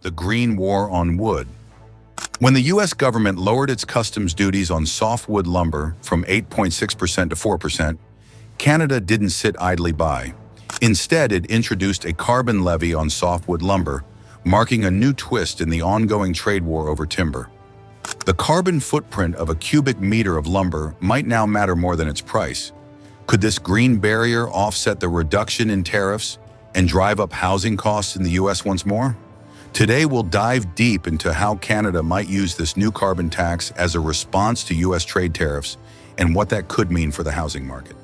the Green War on Wood. When the U.S. government lowered its customs duties on softwood lumber from 8.6% to 4%, Canada didn't sit idly by. Instead, it introduced a carbon levy on softwood lumber, marking a new twist in the ongoing trade war over timber. The carbon footprint of a cubic meter of lumber might now matter more than its price. Could this green barrier offset the reduction in tariffs and drive up housing costs in the U.S. once more? Today, we'll dive deep into how Canada might use this new carbon tax as a response to U.S. trade tariffs and what that could mean for the housing market.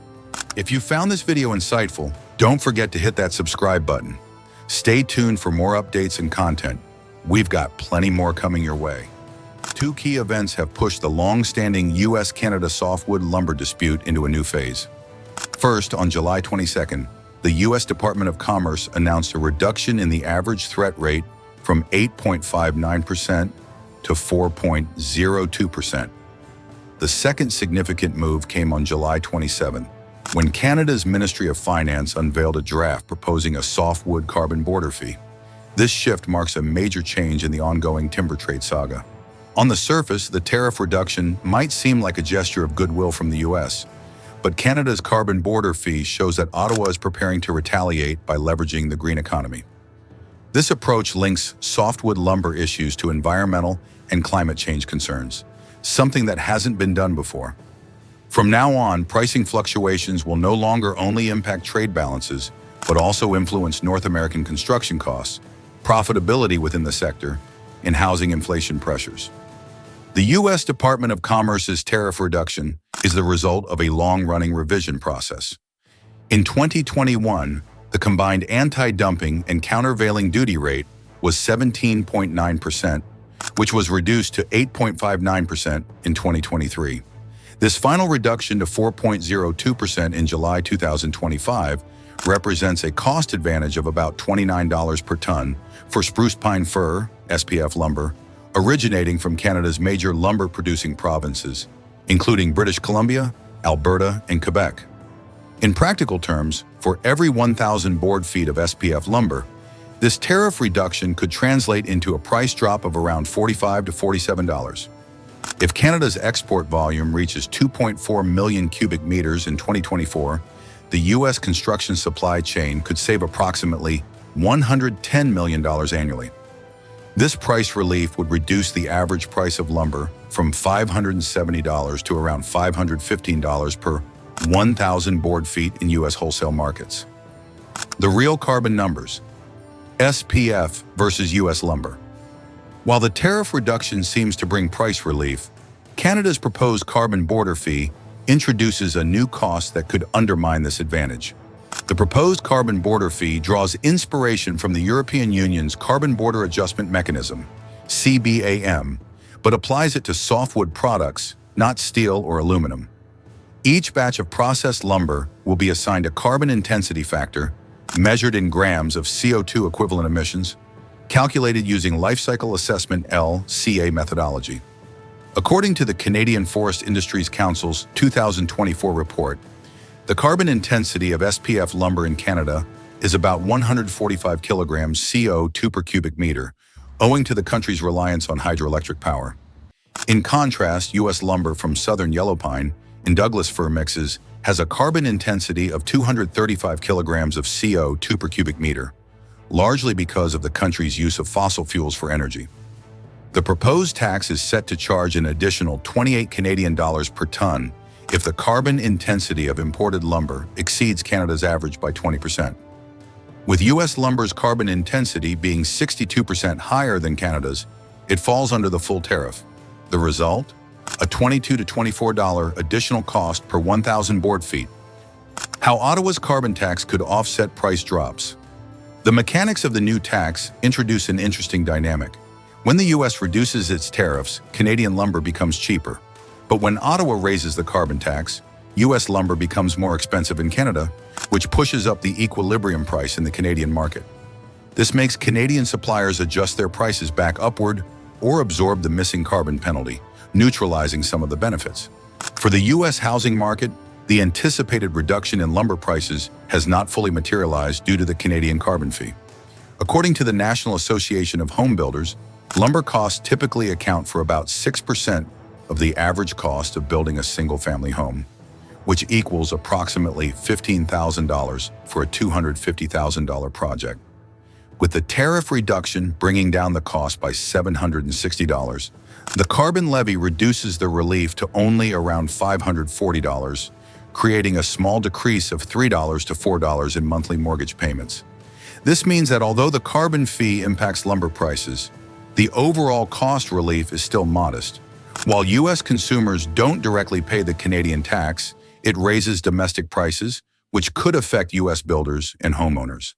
If you found this video insightful, don't forget to hit that subscribe button. Stay tuned for more updates and content. We've got plenty more coming your way. Two key events have pushed the long-standing U.S.-Canada softwood lumber dispute into a new phase. First, on July 22nd, the U.S. Department of Commerce announced a reduction in the average threat rate from 8.59% to 4.02%. The second significant move came on July 27, when Canada's Ministry of Finance unveiled a draft proposing a softwood carbon border fee. This shift marks a major change in the ongoing timber trade saga. On the surface, the tariff reduction might seem like a gesture of goodwill from the U.S., but Canada's carbon border fee shows that Ottawa is preparing to retaliate by leveraging the green economy. This approach links softwood lumber issues to environmental and climate change concerns, something that hasn't been done before. From now on, pricing fluctuations will no longer only impact trade balances, but also influence North American construction costs, profitability within the sector, and housing inflation pressures. The U.S. Department of Commerce's tariff reduction is the result of a long-running revision process. In 2021, the combined anti-dumping and countervailing duty rate was 17.9%, which was reduced to 8.59% in 2023. This final reduction to 4.02% in July 2025 represents a cost advantage of about $29 per ton for spruce pine fir, SPF lumber, originating from Canada's major lumber-producing provinces, including British Columbia, Alberta, and Quebec. In practical terms, for every 1,000 board feet of SPF lumber, this tariff reduction could translate into a price drop of around $45 to $47. If Canada's export volume reaches 2.4 million cubic meters in 2024, the U.S. construction supply chain could save approximately $110 million annually. This price relief would reduce the average price of lumber from $570 to around $515 per 1,000 board feet in U.S. wholesale markets. The real carbon numbers: SPF versus U.S. lumber. While the tariff reduction seems to bring price relief, Canada's proposed carbon border fee introduces a new cost that could undermine this advantage. The proposed carbon border fee draws inspiration from the European Union's Carbon Border Adjustment Mechanism, CBAM, but applies it to softwood products, not steel or aluminum. Each batch of processed lumber will be assigned a carbon intensity factor measured in grams of CO2 equivalent emissions, calculated using Life Cycle Assessment (LCA) methodology. According to the Canadian Forest Industries Council's 2024 report, the carbon intensity of SPF lumber in Canada is about 145 kilograms CO2 per cubic meter, owing to the country's reliance on hydroelectric power. In contrast, U.S. lumber from southern yellow pine and Douglas fir mixes has a carbon intensity of 235 kilograms of CO2 per cubic meter, largely because of the country's use of fossil fuels for energy. The proposed tax is set to charge an additional 28 Canadian dollars per ton if the carbon intensity of imported lumber exceeds Canada's average by 20%. With U.S. lumber's carbon intensity being 62% higher than Canada's, it falls under the full tariff. The result? A $22 to $24 additional cost per 1,000 board feet. How Ottawa's carbon tax could offset price drops. The mechanics of the new tax introduce an interesting dynamic. When the U.S. reduces its tariffs, Canadian lumber becomes cheaper. But when Ottawa raises the carbon tax, U.S. lumber becomes more expensive in Canada, which pushes up the equilibrium price in the Canadian market. This makes Canadian suppliers adjust their prices back upward or absorb the missing carbon penalty, neutralizing some of the benefits. For the U.S. housing market, the anticipated reduction in lumber prices has not fully materialized due to the Canadian carbon fee. According to the National Association of Home Builders, lumber costs typically account for about 6% of the average cost of building a single-family home, which equals approximately $15,000 for a $250,000 project. With the tariff reduction bringing down the cost by $760, the carbon levy reduces the relief to only around $540, creating a small decrease of $3 to $4 in monthly mortgage payments. This means that although the carbon fee impacts lumber prices, the overall cost relief is still modest. While U.S. consumers don't directly pay the Canadian tax, it raises domestic prices, which could affect U.S. builders and homeowners.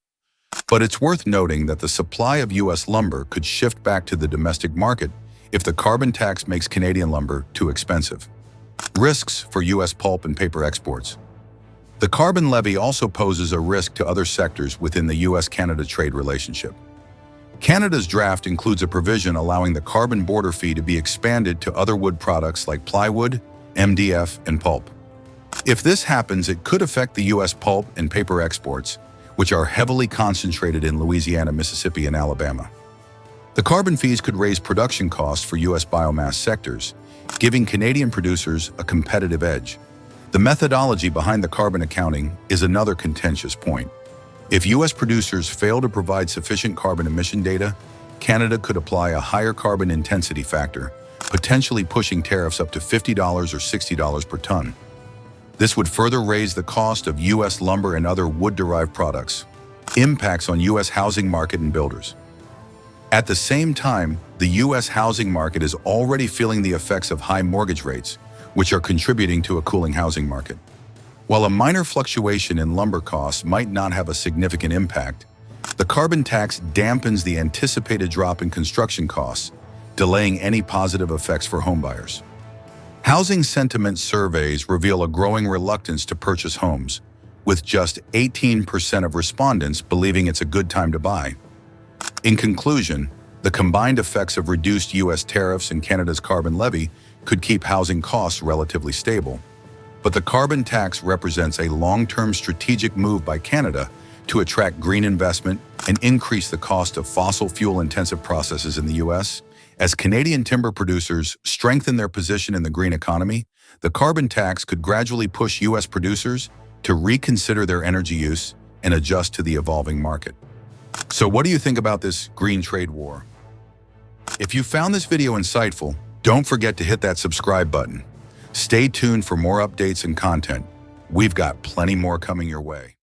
But it's worth noting that the supply of U.S. lumber could shift back to the domestic market if the carbon tax makes Canadian lumber too expensive. Risks for U.S. pulp and paper exports. The carbon levy also poses a risk to other sectors within the U.S.-Canada trade relationship. Canada's draft includes a provision allowing the carbon border fee to be expanded to other wood products like plywood, MDF, and pulp. If this happens, it could affect the U.S. pulp and paper exports, which are heavily concentrated in Louisiana, Mississippi, and Alabama. The carbon fees could raise production costs for U.S. biomass sectors, giving Canadian producers a competitive edge. The methodology behind the carbon accounting is another contentious point. If U.S. producers fail to provide sufficient carbon emission data, Canada could apply a higher carbon intensity factor, potentially pushing tariffs up to $50 or $60 per ton. This would further raise the cost of U.S. lumber and other wood-derived products. Impacts on U.S. housing market and builders. At the same time, the U.S. housing market is already feeling the effects of high mortgage rates, which are contributing to a cooling housing market. While a minor fluctuation in lumber costs might not have a significant impact, the carbon tax dampens the anticipated drop in construction costs, delaying any positive effects for homebuyers. Housing sentiment surveys reveal a growing reluctance to purchase homes, with just 18% of respondents believing it's a good time to buy. In conclusion, the combined effects of reduced U.S. tariffs and Canada's carbon levy could keep housing costs relatively stable. But the carbon tax represents a long-term strategic move by Canada to attract green investment and increase the cost of fossil fuel-intensive processes in the U.S. As Canadian timber producers strengthen their position in the green economy, the carbon tax could gradually push U.S. producers to reconsider their energy use and adjust to the evolving market. So what do you think about this green trade war? If you found this video insightful, don't forget to hit that subscribe button. Stay tuned for more updates and content. We've got plenty more coming your way.